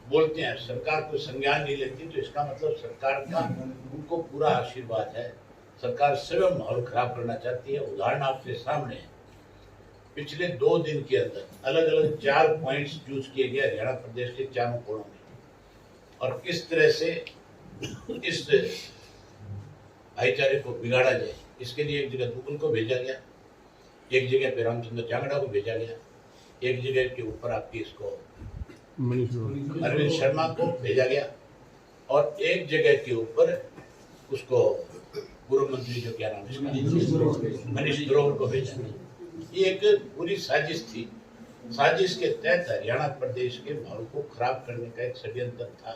बोलते हैं सरकार कोई संज्ञान नहीं लेती, तो इसका मतलब सरकार का उनको पूरा आशीर्वाद है। सरकार स्वयं माहौल खराब करना चाहती है। उदाहरण आपके सामने है, पिछले 2 दिन के अंदर अलग अलग 4 पॉइंट्स चूज किए गए हरियाणा प्रदेश के चारों कोणों में, और किस तरह से इस भाईचारे को बिगाड़ा जाए, इसके लिए एक जगह दुगुल को भेजा गया, एक जगह पे रामचंद्र जांगड़ा को भेजा गया, एक जगह के ऊपर आपकी इसको अरविंद शर्मा को भेजा गया, और एक जगह के ऊपर उसको पूर्व मंत्री जो क्या नाम है इसका मनीष ग्रोवर को भेजा गया। ये एक पूरी साजिश थी। साजिश के तहत हरियाणा प्रदेश के माहौल को खराब करने का एक षड्यंत्र था,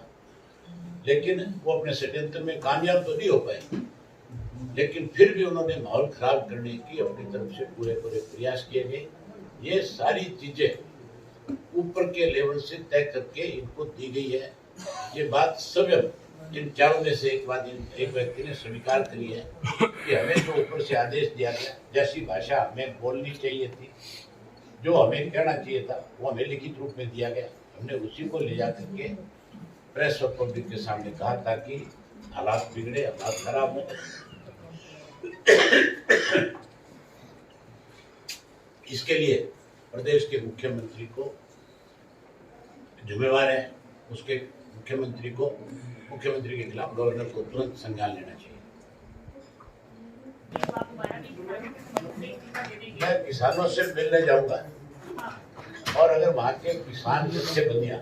लेकिन वो अपने षड्यंत्र में कामयाब तो नहीं हो पाए, लेकिन फिर भी उन्होंने माहौल खराब करने की अपनी तरफ से पूरे प्रयास किए गए। ये सारी चीजें ऊपर के लेवल से तय करके इनको दी गई है। ये बात स्वयं इन चारों में से एक व्यक्ति ने स्वीकार करी है कि हमें जो ऊपर से आदेश दिया गया, जैसी भाषा हमें बोलनी चाहिए थी, जो हमें कहना चाहिए था, वो हमें लिखित रूप में दिया गया। हमने उसी को ले जा करके प्रेस और पब्लिक के सामने कहा ताकि हालात बिगड़े, हालात खराब हो। इसके लिए प्रदेश के मुख्यमंत्री को जिम्मेवार है, उसके मुख्यमंत्री के खिलाफ गवर्नर को तुरंत संज्ञान लेना चाहिए। मैं किसानों से मिलने जाऊंगा, और अगर वहां के किसान जत्थेबंदियां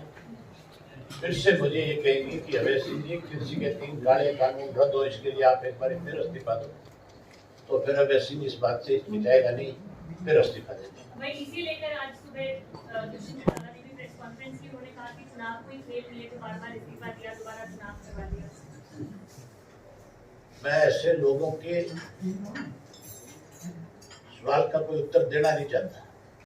फिर से मुझे ये कहेंगे कि अवैसी जी कृषि के 3 काले कानून रद्द हो, इसके लिए आप एक बार फिर इस्तीफा दो, तो फिर अवैसी इस बात से मिटाएगा नहीं, फिर इस्तीफा दे देंगे। इसी लेकर आज सुबह दुष्यंत चौटाला ने भी प्रेस कॉन्फ्रेंस की, उन्होंने कहा कि चुनाव कोई खेल नहीं है, तो बार-बार इस्तीफा दिया, दोबारा चुनाव करवा दिया। मैं ऐसे लोगों के सवाल का कोई उत्तर देना नहीं चाहता।